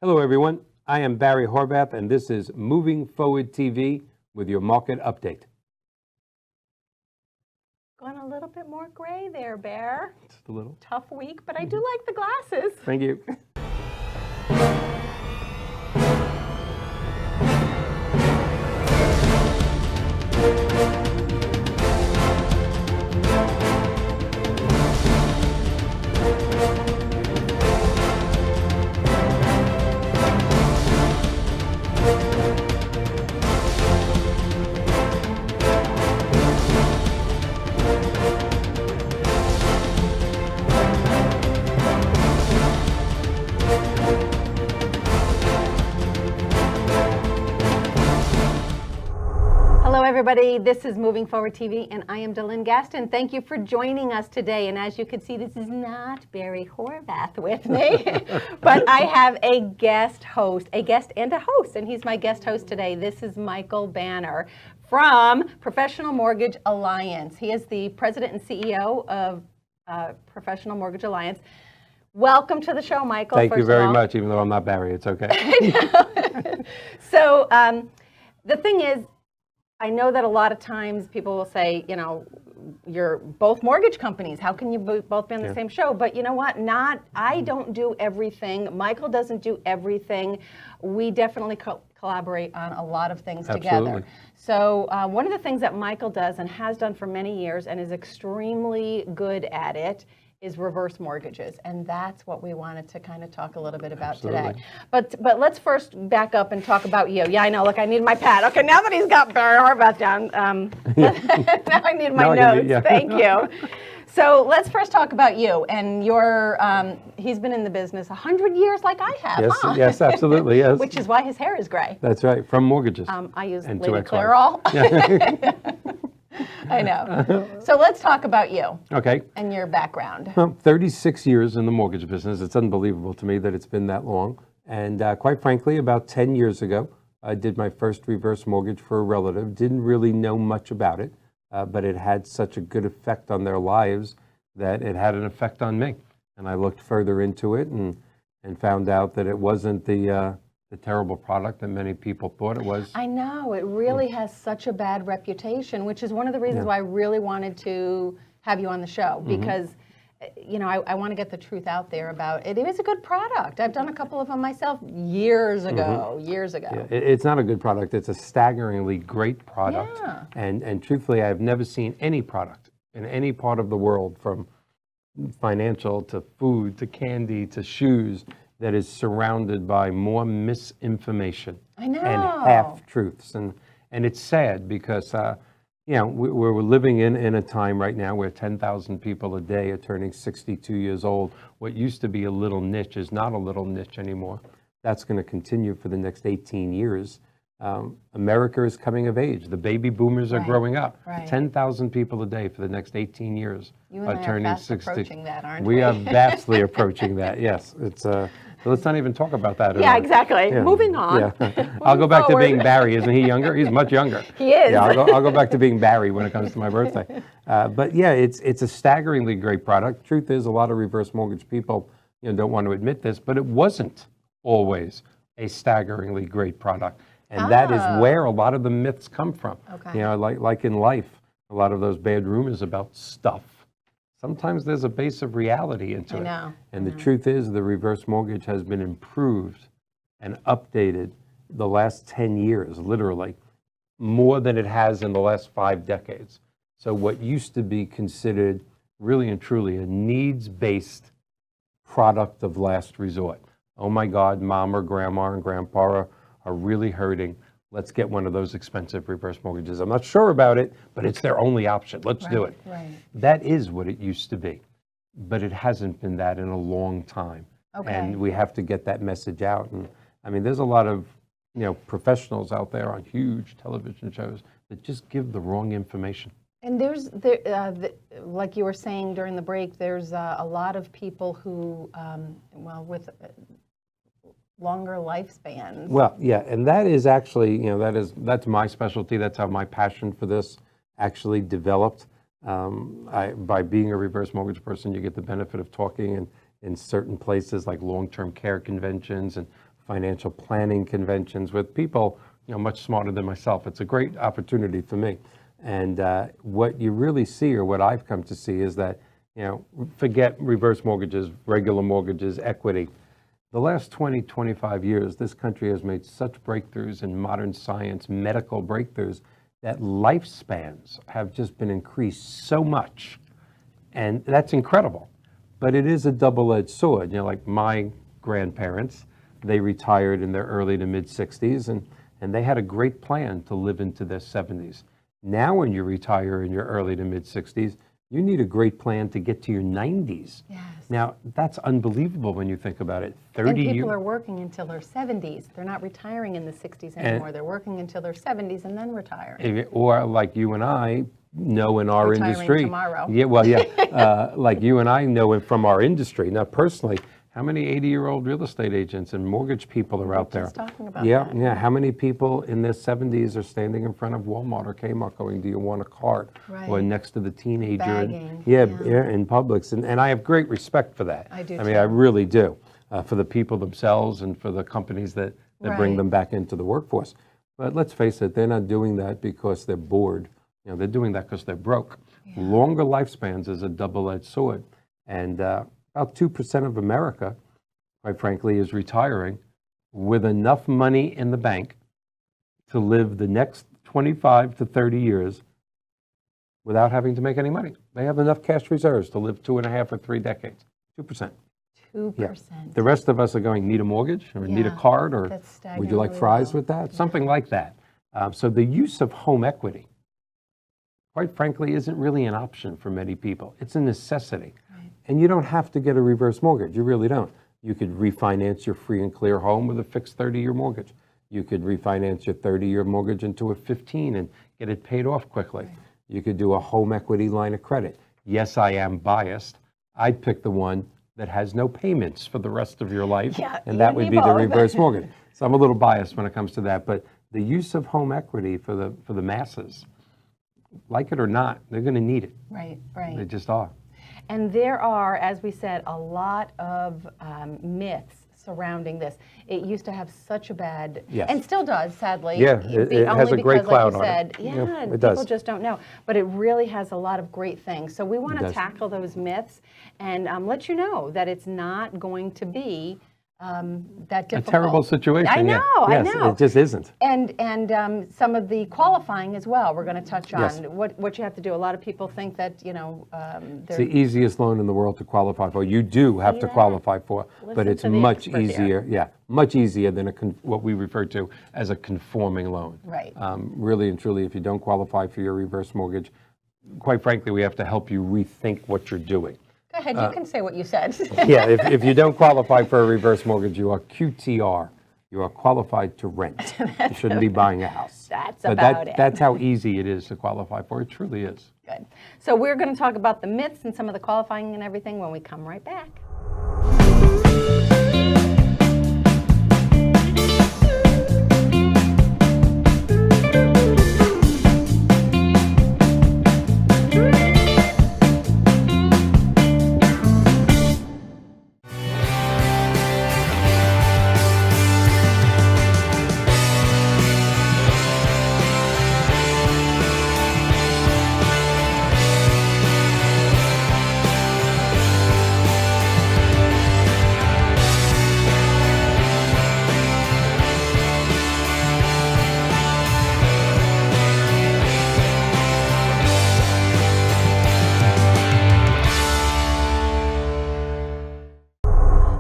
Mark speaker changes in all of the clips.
Speaker 1: Hello, everyone. I am Barry Horvath, and this is Moving Forward TV with your market update.
Speaker 2: Going a little bit more gray there, Bear.
Speaker 1: Just a little.
Speaker 2: Tough week, but I do like the glasses.
Speaker 1: Thank you.
Speaker 2: Hello, everybody. This is Moving Forward TV, and I am Delynn Gaston. Thank you for joining us today. And as you can see, this is not Barry Horvath with me, but I have a guest and a host, and he's my guest host today. This is Michael Banner from Professional Mortgage Alliance. He is the president and CEO of Professional Mortgage Alliance. Welcome to the show, Michael.
Speaker 1: Thank you very much, even though I'm not Barry. It's okay.
Speaker 2: So the thing is, I know that a lot of times people will say, you know, you're both mortgage companies. How can you both be on the same show? But you know what? I don't do everything. Michael doesn't do everything. We definitely collaborate on a lot of things together. So one of the things that Michael does and has done for many years and is extremely good at it is reverse mortgages, and that's what we wanted to kind of talk a little bit about today. But let's first back up and talk about you. Yeah, I know. Look, I need my pad. Okay, now that he's got Barry Horvath down, now I need my notes. Thank you. So let's first talk about you and your. He's been in the business 100 years, like I have.
Speaker 1: Yes, yes, absolutely, yes.
Speaker 2: Which is why his hair is gray.
Speaker 1: That's right, from mortgages.
Speaker 2: I use
Speaker 1: and
Speaker 2: Lady Clairol. I know. So let's talk about you.
Speaker 1: Okay.
Speaker 2: And your background.
Speaker 1: Well, 36 years in the mortgage business. It's unbelievable to me that it's been that long. And quite frankly, about 10 years ago, I did my first reverse mortgage for a relative. Didn't really know much about it, but it had such a good effect on their lives that it had an effect on me. And I looked further into it and found out that it wasn't the terrible product that many people thought it was.
Speaker 2: I know, it really has such a bad reputation, which is one of the reasons why I really wanted to have you on the show, because you know, I want to get the truth out there about it. It is a good product. I've done a couple of them myself years ago. Yeah,
Speaker 1: it's not a good product. It's a staggeringly great product.
Speaker 2: Yeah.
Speaker 1: And truthfully, I've never seen any product in any part of the world, from financial to food to candy to shoes, that is surrounded by more misinformation and half-truths. And it's sad because, you know, we're living in a time right now where 10,000 people a day are turning 62 years old. What used to be a little niche is not a little niche anymore. That's going to continue for the next 18 years. America is coming of age. The baby boomers are growing up. 10,000 people a day for the next 18 years are turning 60.
Speaker 2: Approaching that, aren't we?
Speaker 1: We are vastly approaching that, yes. It's let's not even talk about that.
Speaker 2: Yeah, exactly. Yeah. Moving on.
Speaker 1: Yeah. I'll go back to being Barry. Isn't he younger? He's much younger.
Speaker 2: He is.
Speaker 1: Yeah, I'll go back to being Barry when it comes to my birthday. But yeah, it's a staggeringly great product. Truth is, a lot of reverse mortgage people, you know, don't want to admit this, but it wasn't always a staggeringly great product. And that is where a lot of the myths come from. You know, like in life, a lot of those bad rumors about stuff. Sometimes there's a base of reality into it. And the truth is, the reverse mortgage has been improved and updated the last 10 years, literally, more than it has in the last 5 decades. So what used to be considered really and truly a needs-based product of last resort. Oh my God, mom or grandma and grandpa are really hurting. Let's get one of those expensive reverse mortgages. I'm not sure about it, but it's their only option. Let's do it. That is what it used to be, but it hasn't been that in a long time. And we have to get that message out. And I mean, there's a lot of, you know, professionals out there on huge television shows that just give the wrong information.
Speaker 2: And like you were saying during the break, there's a lot of people who, with longer lifespans.
Speaker 1: Well, yeah, and that is actually, you know, that's my specialty. That's how my passion for this actually developed. By being a reverse mortgage person, you get the benefit of talking in certain places like long-term care conventions and financial planning conventions with people, much smarter than myself. It's a great opportunity for me. And what you really see, or what I've come to see, is that, forget reverse mortgages, regular mortgages, equity. The last 20, 25 years, this country has made such breakthroughs in modern science, medical breakthroughs, that lifespans have just been increased so much. And that's incredible. But it is a double-edged sword. Like my grandparents, they retired in their early to mid-60s, and they had a great plan to live into their 70s. Now when you retire in your early to mid-60s, you need a great plan to get to your 90s.
Speaker 2: Yes.
Speaker 1: Now, that's unbelievable when you think about it.
Speaker 2: And people are working until their 70s. They're not retiring in the 60s anymore. They're working until their 70s and then retiring.
Speaker 1: Or like you and I know in our
Speaker 2: Retiring
Speaker 1: industry.
Speaker 2: Tomorrow.
Speaker 1: Yeah, well, yeah. Like you and I know it from our industry. Now, personally, how many 80-year-old real estate agents and mortgage people are out there?
Speaker 2: Just talking about
Speaker 1: Yeah,
Speaker 2: that.
Speaker 1: yeah. How many people in their 70s are standing in front of Walmart or Kmart going, "Do you want a cart?"
Speaker 2: Right.
Speaker 1: Or next to the teenager.
Speaker 2: Bagging,
Speaker 1: Yeah,
Speaker 2: yeah.
Speaker 1: in Publix. And I have great respect for that.
Speaker 2: I do
Speaker 1: I mean,
Speaker 2: too.
Speaker 1: I really do. For the people themselves and for the companies that bring
Speaker 2: Right.
Speaker 1: them back into the workforce. But let's face it, they're not doing that because they're bored. They're doing that because they're broke.
Speaker 2: Yeah.
Speaker 1: Longer lifespans is a double-edged sword. And about 2% of America, quite frankly, is retiring with enough money in the bank to live the next 25 to 30 years without having to make any money. They have enough cash reserves to live 2.5 or 3 decades. 2%.
Speaker 2: 2%.
Speaker 1: The rest of us are going, need a mortgage or need a
Speaker 2: Yeah,
Speaker 1: card, or
Speaker 2: that's
Speaker 1: would you like
Speaker 2: staggeringly
Speaker 1: fries
Speaker 2: low.
Speaker 1: with that? Something like that. So the use of home equity, quite frankly, isn't really an option for many people. It's a necessity.
Speaker 2: Right.
Speaker 1: And you don't have to get a reverse mortgage. You really don't. You could refinance your free and clear home with a fixed 30-year mortgage. You could refinance your 30-year mortgage into a 15 and get it paid off quickly.
Speaker 2: Right.
Speaker 1: You could do a home equity line of credit. Yes, I am biased. I'd pick the one that has no payments for the rest of your life,
Speaker 2: Yeah,
Speaker 1: and
Speaker 2: you
Speaker 1: that
Speaker 2: and
Speaker 1: would
Speaker 2: me
Speaker 1: be the
Speaker 2: both.
Speaker 1: reverse mortgage. So I'm a little biased when it comes to that, but the use of home equity for the masses, like it or not, they're going to need it.
Speaker 2: Right,
Speaker 1: They
Speaker 2: right.
Speaker 1: just are.
Speaker 2: And there are, as we said, a lot of myths surrounding this. It used to have such a bad,
Speaker 1: Yes.
Speaker 2: and still does, sadly.
Speaker 1: Yeah, it has
Speaker 2: only
Speaker 1: a great
Speaker 2: because, like
Speaker 1: cloud
Speaker 2: you
Speaker 1: on it.
Speaker 2: said,
Speaker 1: Yeah,
Speaker 2: yeah,
Speaker 1: it
Speaker 2: people
Speaker 1: does.
Speaker 2: just don't know. But it really has a lot of great things. So we want
Speaker 1: It
Speaker 2: to
Speaker 1: does.
Speaker 2: tackle those myths and let you know that it's not going to be that
Speaker 1: A
Speaker 2: difficult.
Speaker 1: terrible situation.
Speaker 2: I
Speaker 1: yeah.
Speaker 2: know,
Speaker 1: Yes,
Speaker 2: I know.
Speaker 1: it just isn't.
Speaker 2: And some of the qualifying as well, we're going to touch on
Speaker 1: Yes.
Speaker 2: what you have to do. A lot of people think that,
Speaker 1: It's the easiest loan in the world to qualify for. You do have
Speaker 2: See
Speaker 1: to
Speaker 2: that?
Speaker 1: qualify for, but
Speaker 2: Listen
Speaker 1: it's
Speaker 2: to the
Speaker 1: much
Speaker 2: expert here.
Speaker 1: easier. Yeah, much easier than what we refer to as a conforming loan.
Speaker 2: Right.
Speaker 1: Really and truly, if you don't qualify for your reverse mortgage, quite frankly, we have to help you rethink what you're doing.
Speaker 2: Go ahead, you can say what you said.
Speaker 1: Yeah, if you don't qualify for a reverse mortgage, you are QTR. You are qualified to rent. You shouldn't be buying a house.
Speaker 2: That's
Speaker 1: But
Speaker 2: about it.
Speaker 1: That's how easy it is to qualify for. It truly is.
Speaker 2: Good. So we're going to talk about the myths and some of the qualifying and everything when we come right back.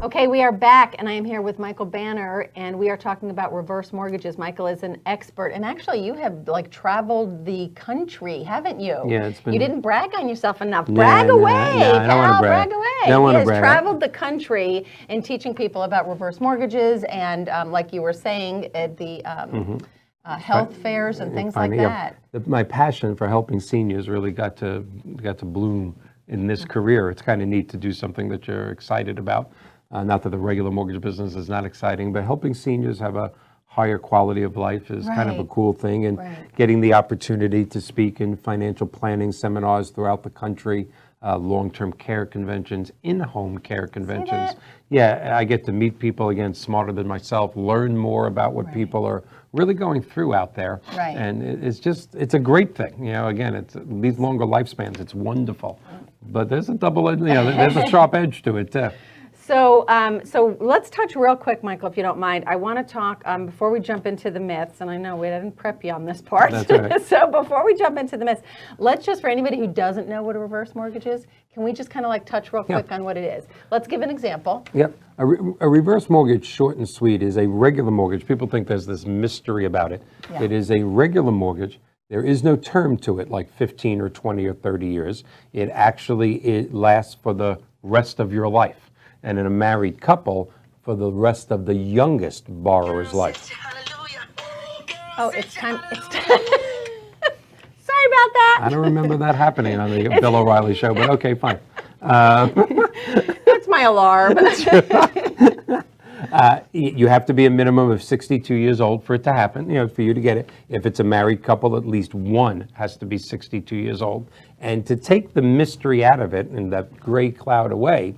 Speaker 2: Okay, we are back, and I am here with Michael Banner, and we are talking about reverse mortgages. Michael is an expert, and actually, you have traveled the country, haven't you?
Speaker 1: Yeah, it's been.
Speaker 2: You didn't brag on yourself enough. Brag
Speaker 1: Nah,
Speaker 2: away,
Speaker 1: I don't want to
Speaker 2: pal,
Speaker 1: brag.
Speaker 2: away.
Speaker 1: Don't want
Speaker 2: He
Speaker 1: to
Speaker 2: has
Speaker 1: brag.
Speaker 2: traveled the country in teaching people about reverse mortgages, and like you were saying, at the health fairs and things like
Speaker 1: Yeah.
Speaker 2: that.
Speaker 1: My passion for helping seniors really got to bloom in this career. It's kind of neat to do something that you're excited about. Not that the regular mortgage business is not exciting, but helping seniors have a higher quality of life is kind of a
Speaker 2: Right.
Speaker 1: cool thing. And
Speaker 2: Right.
Speaker 1: getting the opportunity to speak in financial planning seminars throughout the country long-term care conventions, in-home care conventions.
Speaker 2: that?
Speaker 1: Yeah, I get to meet people, again, smarter than myself, learn more about what people are really going through out there.
Speaker 2: Right.
Speaker 1: And it's a great thing. Again, it's these longer lifespans, it's wonderful. But there's a there's a sharp edge to it too.
Speaker 2: So, so let's touch real quick, Michael, if you don't mind. I want to talk, before we jump into the myths, and I know we didn't prep you on this part.
Speaker 1: That's all right.
Speaker 2: So before we jump into the myths, let's just, for anybody who doesn't know what a reverse mortgage is, can we just kind of like touch real quick on what it is? Let's give an example.
Speaker 1: Yep. A reverse mortgage, short and sweet, is a regular mortgage. People think there's this mystery about it.
Speaker 2: Yeah.
Speaker 1: It is a regular mortgage. There is no term to it, like 15 or 20 or 30 years. It lasts for the rest of your life. And in a married couple, for the rest of the youngest borrower's life.
Speaker 2: Oh, it's time. Sorry about that.
Speaker 1: I don't remember that happening on the Bill O'Reilly show, but okay, fine.
Speaker 2: That's my alarm.
Speaker 1: You have to be a minimum of 62 years old for it to happen, for you to get it. If it's a married couple, at least one has to be 62 years old. And to take the mystery out of it and that gray cloud away,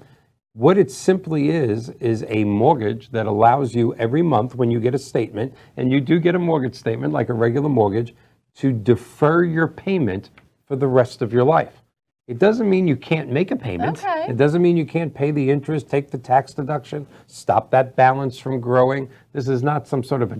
Speaker 1: what it simply is a mortgage that allows you every month when you get a statement, and you do get a mortgage statement like a regular mortgage, to defer your payment for the rest of your life. It doesn't mean you can't make a payment.
Speaker 2: Okay.
Speaker 1: It doesn't mean you can't pay the interest, take the tax deduction, stop that balance from growing. This is not some sort of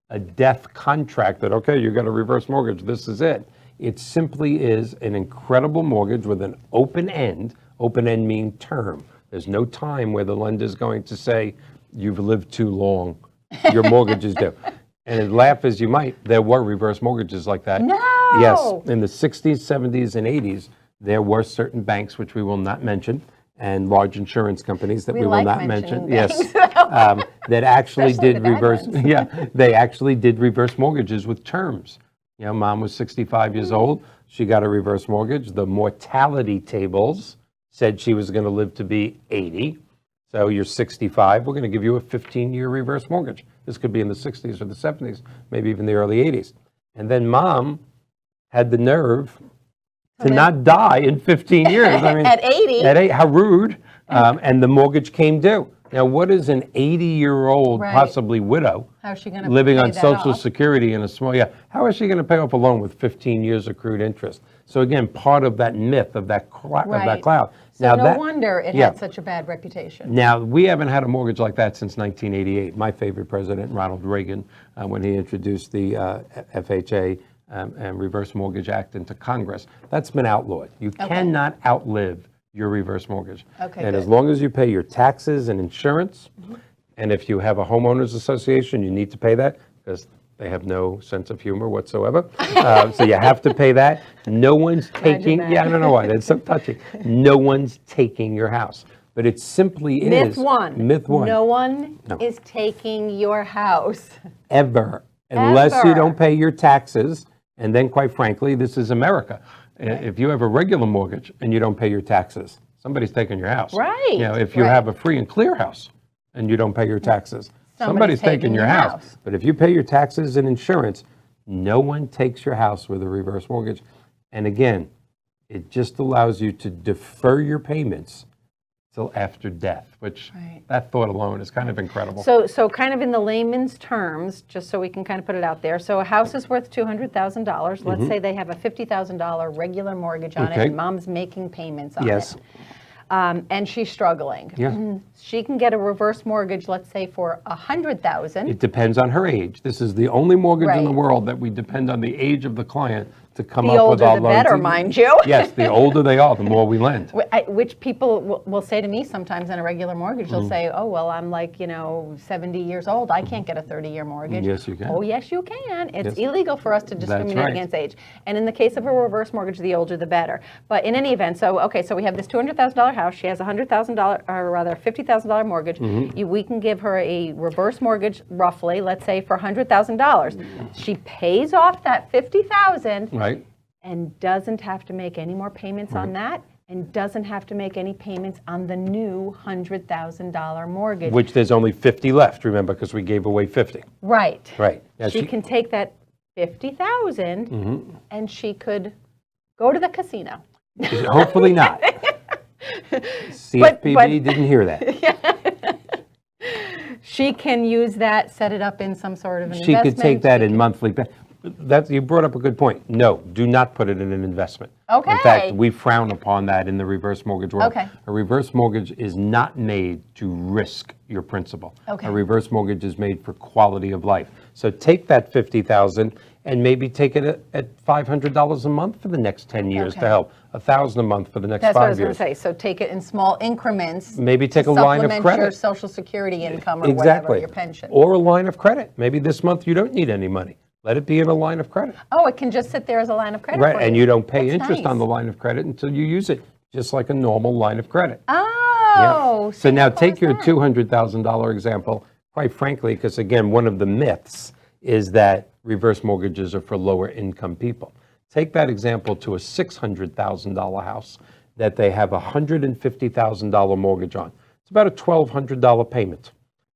Speaker 1: a death contract that, okay, you got a reverse mortgage, this is it. It simply is an incredible mortgage with an open end meaning term. There's no time where the lender's going to say, you've lived too long, your mortgage is due. And laugh as you might, there were reverse mortgages like that.
Speaker 2: No!
Speaker 1: Yes, in the 60s, 70s, and 80s, there were certain banks, which we will not mention, and large insurance companies that we will
Speaker 2: like
Speaker 1: not mention.
Speaker 2: mentioning
Speaker 1: Yes, that actually
Speaker 2: Especially
Speaker 1: did
Speaker 2: the bad
Speaker 1: reverse.
Speaker 2: ones.
Speaker 1: Yeah, they actually did reverse mortgages with terms. Mom was 65 years old. She got a reverse mortgage. The mortality tables said she was going to live to be 80. So you're 65, we're going to give you a 15-year reverse mortgage. This could be in the 60s or the 70s, maybe even the early 80s. And then Mom had the nerve to not die in 15 years. I mean,
Speaker 2: At 80.
Speaker 1: At 8, how rude. And the mortgage came due. Now, what is an 80-year-old,
Speaker 2: Right.
Speaker 1: possibly widow,
Speaker 2: How's she going to
Speaker 1: living
Speaker 2: pay
Speaker 1: on
Speaker 2: that
Speaker 1: Social
Speaker 2: off?
Speaker 1: Security in a small, how is she going to pay off a loan with 15 years accrued interest? So again, part of that myth of that cloud.
Speaker 2: So
Speaker 1: Now
Speaker 2: no wonder it
Speaker 1: yeah.
Speaker 2: had such a bad reputation.
Speaker 1: Now, we haven't had a mortgage like that since 1988. My favorite president, Ronald Reagan, when he introduced the FHA and Reverse Mortgage Act into Congress. That's been outlawed. You cannot outlive your reverse mortgage.
Speaker 2: Okay,
Speaker 1: and
Speaker 2: good.
Speaker 1: as long as you pay your taxes and insurance, and if you have a homeowners association, you need to pay that because they have no sense of humor whatsoever. So you have to pay that. No one's taking,
Speaker 2: that.
Speaker 1: yeah, I don't know why, that's so touching. No one's taking your house. But it simply
Speaker 2: Myth
Speaker 1: is.
Speaker 2: one.
Speaker 1: Myth one.
Speaker 2: No one is taking your house.
Speaker 1: Ever. Unless you
Speaker 2: Ever.
Speaker 1: don't pay your taxes. And then, quite frankly, this is America. If you have a regular mortgage and you don't pay your taxes, somebody's taking your house.
Speaker 2: Right,
Speaker 1: If you
Speaker 2: right.
Speaker 1: have a free and clear house and you don't pay your taxes, somebody's taking your house. But if you pay your taxes and insurance, no one takes your house with a reverse mortgage. And again, it just allows you to defer your payments till after death, which that thought alone is kind of incredible.
Speaker 2: So kind of in the layman's terms, just so we can kind of put it out there. So a house is worth $200,000. Let's say they have a $50,000 regular mortgage on it, and Mom's making payments on
Speaker 1: Yes.
Speaker 2: it. And she's struggling.
Speaker 1: Yeah.
Speaker 2: She can get a reverse mortgage, let's say, for $100,000.
Speaker 1: It depends on her age. This is the only mortgage in the
Speaker 2: Right.
Speaker 1: world that we depend on the age of the client to come
Speaker 2: The
Speaker 1: up with
Speaker 2: older
Speaker 1: our
Speaker 2: the
Speaker 1: loans.
Speaker 2: better, mind you.
Speaker 1: Yes, the older they are, the more we lend.
Speaker 2: Which people will say to me sometimes on a regular mortgage, they'll say, oh, well, I'm like, 70 years old. I can't get a 30-year mortgage.
Speaker 1: Yes, you can.
Speaker 2: Oh, yes, you can. It's
Speaker 1: Yes.
Speaker 2: illegal for us to discriminate
Speaker 1: right.
Speaker 2: against age. And in the case of a reverse mortgage, the older the better. But in any event, so we have this $200,000 house. She has a $50,000 mortgage. We can give her a reverse mortgage, roughly, let's say, for $100,000. She pays off that $50,000.
Speaker 1: Right.
Speaker 2: And doesn't have to make any more payments on that, and doesn't have to make any payments on the new $100,000 mortgage.
Speaker 1: Which there's only 50 left, remember, because we gave away 50.
Speaker 2: Right.
Speaker 1: Right. Now
Speaker 2: She can take that $50,000 and she could go to the casino.
Speaker 1: Hopefully not. CFPB didn't hear that.
Speaker 2: She can use that, set it up in some sort of an
Speaker 1: She
Speaker 2: investment.
Speaker 1: could take that in monthly. You brought up a good point. No, do not put it in an investment.
Speaker 2: Okay.
Speaker 1: In fact, we frown upon that in the reverse mortgage world.
Speaker 2: Okay.
Speaker 1: A reverse mortgage is not made to risk your principal.
Speaker 2: Okay.
Speaker 1: A reverse mortgage is made for quality of life. So take that $50,000 and maybe take it at $500 a month for the next 10 years to help. $1,000 a month for the next 5 years.
Speaker 2: That's what I was going to say. So take it in small increments.
Speaker 1: Maybe take a line of credit.
Speaker 2: Supplement your Social Security income or whatever, your pension.
Speaker 1: Or a line of credit. Maybe this month you don't need any money. Let it be in a line of credit.
Speaker 2: Oh, it can just sit there as a line of credit.
Speaker 1: Right,
Speaker 2: for
Speaker 1: and you don't pay interest
Speaker 2: nice.
Speaker 1: on the line of credit until you use it, just like a normal line of credit.
Speaker 2: Oh.
Speaker 1: Yeah. So now take your $200,000 example, quite frankly, because again, one of the myths is that reverse mortgages are for lower income people. Take that example to a $600,000 house that they have a $150,000 mortgage on. It's about a $1,200 payment.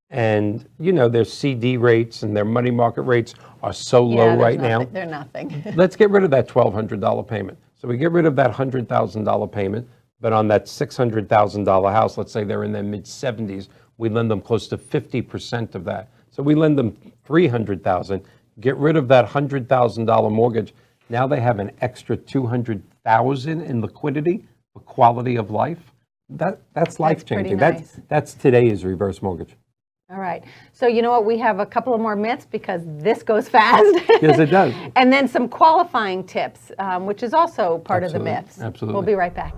Speaker 1: And, you know, their CD rates and their money market rates are so low right now.
Speaker 2: They're nothing.
Speaker 1: Let's get rid of that $1,200 payment. So we get rid of that $100,000 payment, but on that $600,000 house, let's say they're in their mid-70s, we lend them close to 50% of that. So we lend them $300,000, get rid of that $100,000 mortgage. Now they have an extra $200,000 in liquidity for quality of life. That's life-changing.
Speaker 2: Nice.
Speaker 1: That's today's reverse mortgage.
Speaker 2: All right. So you know what? We have a couple of more myths because this goes fast.
Speaker 1: Yes, it does.
Speaker 2: And then some qualifying tips, which is also part of the myths.
Speaker 1: Absolutely.
Speaker 2: We'll be right back.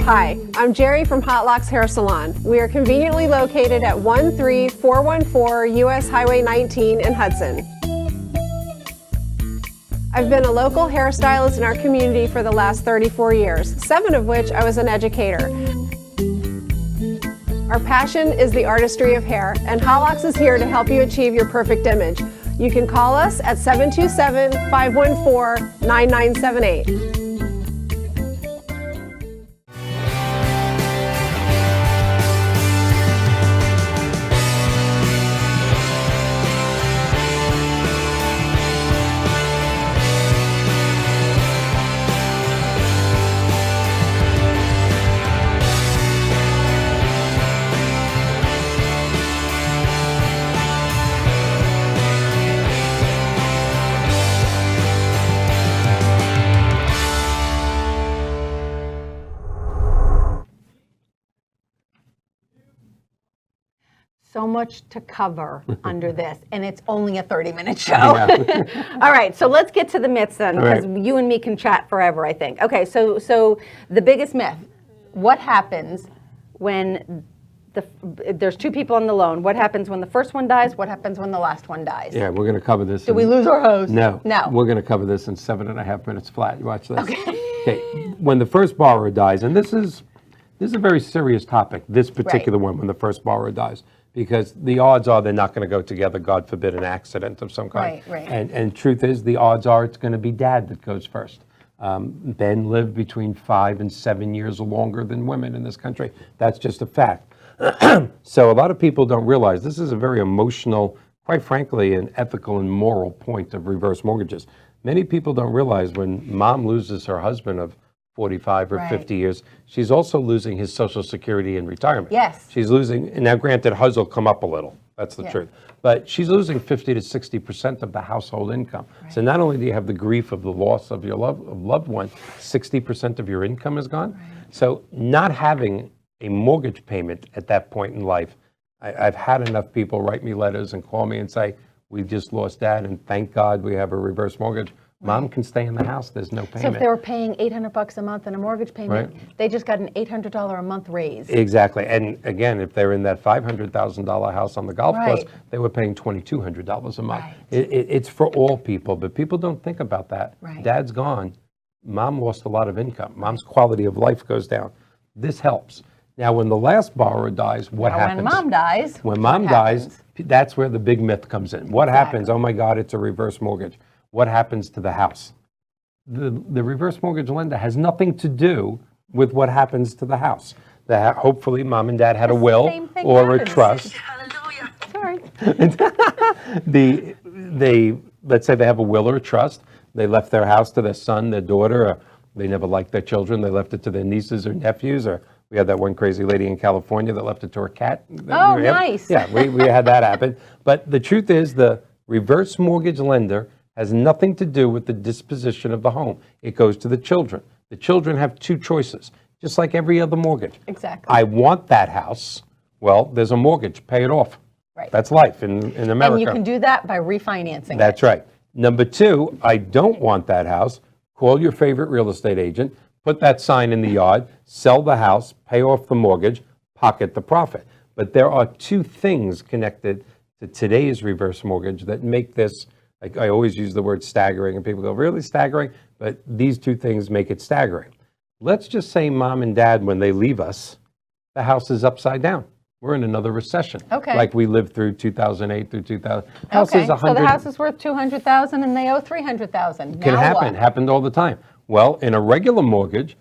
Speaker 3: Hi, I'm Jerry from Hot Locks Hair Salon. We are conveniently located at 13414 US Highway 19 in Hudson. I've been a local hairstylist in our community for the last 34 years, 7 of which I was an educator. Our passion is the artistry of hair, and Hot Locks is here to help you achieve your perfect image. You can call us at 727-514-9978.
Speaker 2: So much to cover under this, and it's only a 30-minute show. Yeah. All right, so let's get to the myths then, because you and me can chat forever, I think. Okay, so the biggest myth, what happens when there's 2 people on the loan? What happens when the first one dies? What happens when the last one dies?
Speaker 1: Yeah, we're going to cover this.
Speaker 2: Do we lose our host?
Speaker 1: No.
Speaker 2: No.
Speaker 1: We're going to cover this in 7.5 minutes flat. You watch this. Okay. When the first borrower dies, and this is a very serious topic, this particular one, when the first borrower dies, because the odds are they're not going to go together, God forbid, an accident of some kind.
Speaker 2: Right.
Speaker 1: And truth is, the odds are it's going to be dad that goes first. Men live between 5 and 7 years longer than women in this country. That's just a fact. So a lot of people don't realize this is a very emotional, quite frankly, an ethical and moral point of reverse mortgages. Many people don't realize when mom loses her husband of 45 or 50 years, she's also losing his Social Security and retirement.
Speaker 2: Yes.
Speaker 1: She's losing, and now granted, hers will come up a little. That's the truth. But she's losing 50 to 60% of the household income. So not only do you have the grief of the loss of your loved one, 60% of your income is gone. So not having a mortgage payment at that point in life, I've had enough people write me letters and call me and say, we just lost dad, and thank God we have a reverse mortgage. Mom can stay in the house. There's no payment.
Speaker 2: So if they were paying $800 a month in a mortgage payment, they just got an $800 a month raise.
Speaker 1: Exactly. And again, if they're in that $500,000 house on the golf course, they were paying $2,200 a month. It's for all people, but people don't think about that. Dad's gone. Mom lost a lot of income. Mom's quality of life goes down. This helps. Now, when the last borrower dies, what happens?
Speaker 2: When mom dies.
Speaker 1: When mom dies, that's where the big myth comes in. What happens? Oh my God, it's a reverse mortgage. What happens to the house? The reverse mortgage lender has nothing to do with what happens to the house. Hopefully, mom and dad had a will or a trust.
Speaker 2: Sorry.
Speaker 1: Let's say they have a will or a trust. They left their house to their son, their daughter, They never liked their children. They left it to their nieces or nephews, or we had that one crazy lady in California that left it to her cat.
Speaker 2: Oh, nice.
Speaker 1: Yeah, we had that happen. But the truth is, the reverse mortgage lender has nothing to do with the disposition of the home. It goes to the children. The children have two choices, just like every other mortgage.
Speaker 2: Exactly.
Speaker 1: I want that house. Well, there's a mortgage. Pay it off.
Speaker 2: Right.
Speaker 1: That's life in America.
Speaker 2: And you can do that by refinancing
Speaker 1: That's
Speaker 2: it.
Speaker 1: right. Number two, I don't want that house. Call your favorite real estate agent, put that sign in the yard, sell the house, pay off the mortgage, pocket the profit. But there are two things connected to today's reverse mortgage that make this, like I always use the word staggering, and people go, really staggering? But these two things make it staggering. Let's just say mom and dad, when they leave us, the house is upside down. We're in another recession.
Speaker 2: Okay.
Speaker 1: Like we lived through 2008 through 2000. House
Speaker 2: Okay,
Speaker 1: is
Speaker 2: so
Speaker 1: 100.
Speaker 2: the house is worth $200,000 and they owe $300,000.
Speaker 1: Can
Speaker 2: Now
Speaker 1: happen,
Speaker 2: what?
Speaker 1: happened all the time. Well, in a regular mortgage,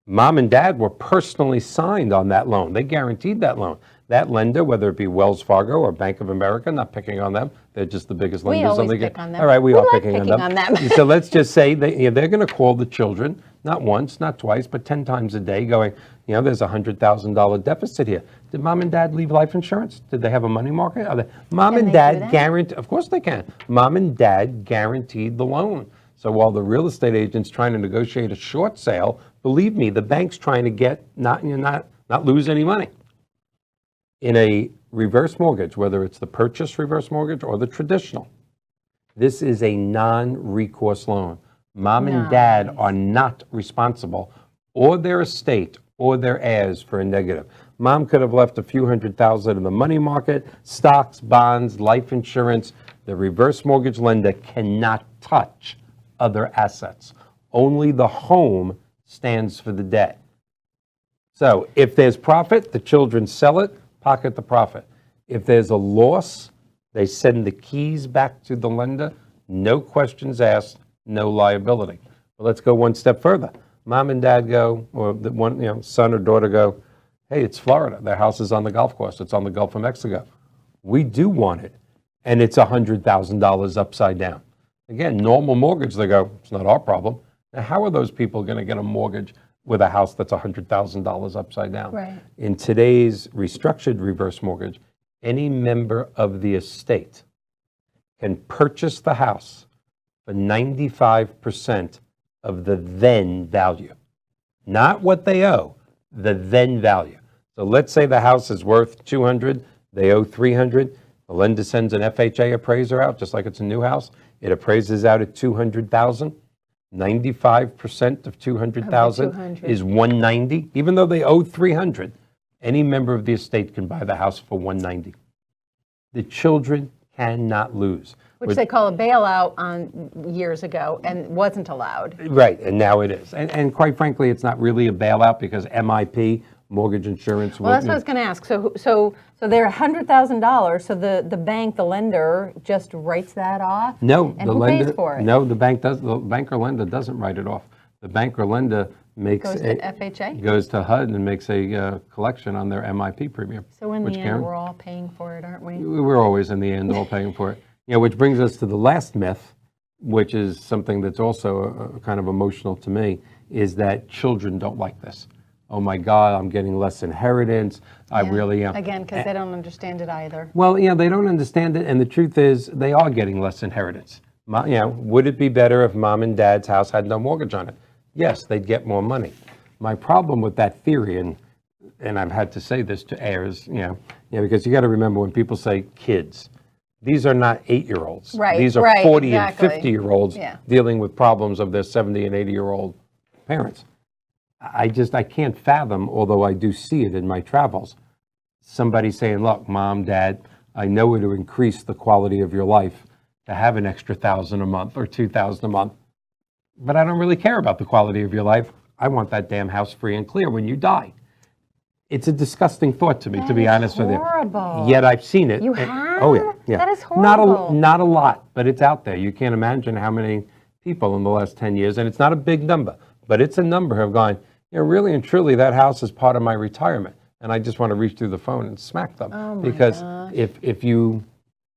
Speaker 1: mom and dad were personally signed on that loan. They guaranteed that loan. That lender, whether it be Wells Fargo or Bank of America, not picking on them, they're just the biggest
Speaker 2: We
Speaker 1: lenders.
Speaker 2: always pick on them.
Speaker 1: All right, we are
Speaker 2: like
Speaker 1: picking
Speaker 2: picking on them.
Speaker 1: So let's just say they're going to call the children, not once, not twice, but 10 times a day, going, there's a $100,000 deficit here. Did mom and dad leave life insurance? Did they have a money market? Mom
Speaker 2: Can
Speaker 1: and
Speaker 2: they do
Speaker 1: dad
Speaker 2: that?
Speaker 1: guarantee, of course they can. Mom and dad guaranteed the loan. So while the real estate agent's trying to negotiate a short sale, believe me, the bank's trying to get not lose any money. In a reverse mortgage, whether it's the purchase reverse mortgage or the traditional, this is a non-recourse loan. Mom and dad are not responsible, or their estate or their heirs, for a negative. Mom could have left a few $100,000 in the money market, stocks, bonds, life insurance. The reverse mortgage lender cannot touch other assets. Only the home stands for the debt. So if there's profit, the children sell it, pocket the profit. If there's a loss, they send the keys back to the lender, no questions asked, no liability. But let's go one step further. Mom and dad go, or the one, son or daughter go, hey, it's Florida. Their house is on the golf course. It's on the Gulf of Mexico. We do want it. And it's $100,000 upside down. Again, normal mortgage, they go, it's not our problem. Now, how are those people going to get a mortgage with a house that's $100,000 upside down?
Speaker 2: Right.
Speaker 1: In today's restructured reverse mortgage, any member of the estate can purchase the house for 95% of the then value. Not what they owe, the then value. So let's say the house is worth $200,000, they owe $300,000. The lender sends an FHA appraiser out, just like it's a new house. It appraises out at $200,000. 95% of $200,000 is $190,000. Even though they owe $300,000, any member of the estate can buy the house for $190,000. The children cannot lose.
Speaker 2: Which they call a bailout on years ago and wasn't allowed.
Speaker 1: Right, and now it is. And quite frankly, it's not really a bailout because MIP, mortgage insurance.
Speaker 2: Well, that's what I was going to ask. So they're $100,000. So the bank, the lender, just writes that off.
Speaker 1: No,
Speaker 2: and
Speaker 1: the
Speaker 2: who
Speaker 1: lender.
Speaker 2: pays for it?
Speaker 1: No, the bank does. The bank or lender doesn't write it off. The bank or lender makes
Speaker 2: Goes to FHA?
Speaker 1: goes to HUD and makes a collection on their MIP premium.
Speaker 2: So in the
Speaker 1: which
Speaker 2: end,
Speaker 1: Karen-
Speaker 2: we're all paying for it, aren't we?
Speaker 1: We're always in the end all paying for it. Which brings us to the last myth, which is something that's also kind of emotional to me, is that children don't like this. Oh my God, I'm getting less inheritance. I
Speaker 2: Yeah.
Speaker 1: really am.
Speaker 2: Again, because they don't understand it either.
Speaker 1: Well, they don't understand it, and the truth is, they are getting less inheritance. Would it be better if mom and dad's house had no mortgage on it? Yes, they'd get more money. My problem with that theory, and I've had to say this to heirs, because you got to remember when people say kids, these are not 8-year-olds.
Speaker 2: Right,
Speaker 1: These are
Speaker 2: right,
Speaker 1: 40
Speaker 2: exactly.
Speaker 1: and 50-year-olds
Speaker 2: Yeah.
Speaker 1: dealing with problems of their 70 and 80-year-old parents. I can't fathom, although I do see it in my travels, somebody saying, look, mom, dad, I know it to increase the quality of your life to have an extra $1,000 a month or $2,000 a month, but I don't really care about the quality of your life. I want that damn house free and clear when you die. It's a disgusting thought to me, to be honest with you.
Speaker 2: horrible.
Speaker 1: Yet I've seen it.
Speaker 2: You
Speaker 1: And-
Speaker 2: have?
Speaker 1: Oh, yeah.
Speaker 2: That is
Speaker 1: Not
Speaker 2: horrible.
Speaker 1: not a lot, but it's out there. You can't imagine how many people in the last 10 years, and it's not a big number, but it's a number, have gone, really and truly, that house is part of my retirement, and I just want to reach through the phone and smack them.
Speaker 2: Oh, my
Speaker 1: because
Speaker 2: gosh.
Speaker 1: if you...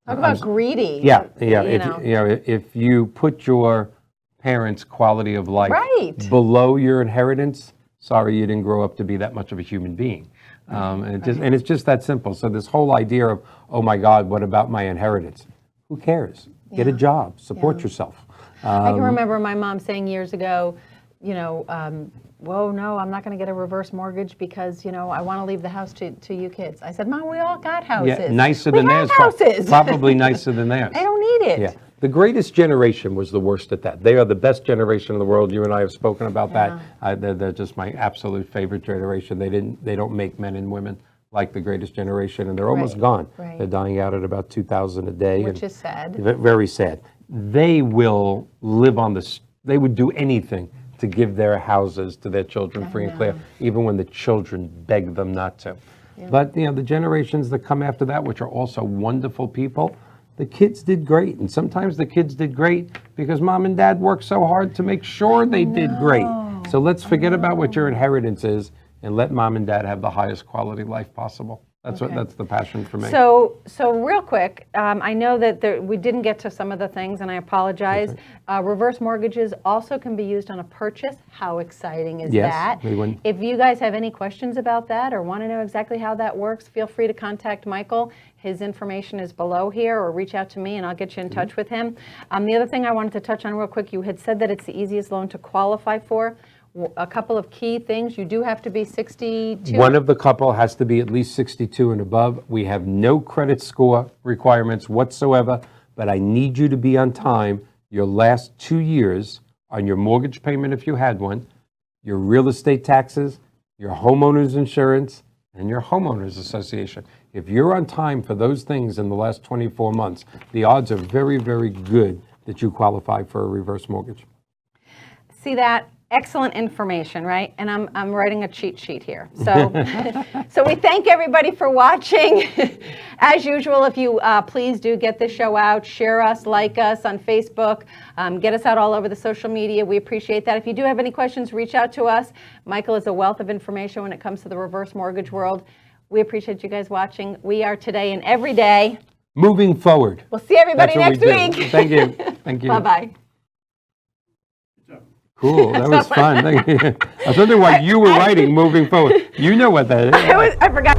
Speaker 2: Talk about greedy.
Speaker 1: Yeah,
Speaker 2: you know.
Speaker 1: if you put your parents' quality of life
Speaker 2: Right.
Speaker 1: below your inheritance, sorry you didn't grow up to be that much of a human being. And it's just that simple. So this whole idea of, oh my God, what about my inheritance? Who cares? Get a job, support yourself.
Speaker 2: I can remember my mom saying years ago, whoa, no, I'm not going to get a reverse mortgage because, I want to leave the house to you kids. I said, Mom, we all got houses.
Speaker 1: Yeah, nicer
Speaker 2: we
Speaker 1: than
Speaker 2: have
Speaker 1: theirs.
Speaker 2: houses.
Speaker 1: Probably nicer than theirs.
Speaker 2: I don't need it.
Speaker 1: Yeah. The greatest generation was the worst at that. They are the best generation in the world. You and I have spoken about that. They're just my absolute favorite generation. They don't make men and women like the greatest generation, and they're almost gone.
Speaker 2: Right.
Speaker 1: They're dying out at about 2,000 a day.
Speaker 2: Which is sad.
Speaker 1: Very sad. They will live on they would do anything to give their houses to their children free and clear, even when the children beg them not to. Yeah. But the generations that come after that, which are also wonderful people, the kids did great. And sometimes the kids did great because mom and dad worked so hard to make sure they did great. So let's forget about what your inheritance is and let mom and dad have the highest quality life possible. That's the passion for me.
Speaker 2: So real quick, I know that we didn't get to some of the things, and I apologize. Reverse mortgages also can be used on a purchase. How exciting is that? If you guys have any questions about that or want to know exactly how that works, feel free to contact Michael. His information is below here, or reach out to me and I'll get you in touch with him. The other thing I wanted to touch on real quick, you had said that it's the easiest loan to qualify for. A couple of key things. You do have to be 62.
Speaker 1: One of the couple has to be at least 62 and above. We have no credit score requirements whatsoever, but I need you to be on time your last 2 years on your mortgage payment if you had one, your real estate taxes, your homeowner's insurance, and your homeowners association. If you're on time for those things in the last 24 months, the odds are very, very good that you qualify for a reverse mortgage.
Speaker 2: See that? Excellent information, right? And I'm writing a cheat sheet here. So, so we thank everybody for watching. As usual, if you please do get this show out, share us, like us on Facebook, get us out all over the social media. We appreciate that. If you do have any questions, reach out to us. Michael is a wealth of information when it comes to the reverse mortgage world. We appreciate you guys watching. We are today and every day
Speaker 1: moving forward.
Speaker 2: We'll see everybody next week.
Speaker 1: Thank you. Thank you.
Speaker 2: Bye-bye.
Speaker 1: Cool. That was fun. Thank you. I was wondering why you were writing moving forward. You know what that is.
Speaker 2: I forgot.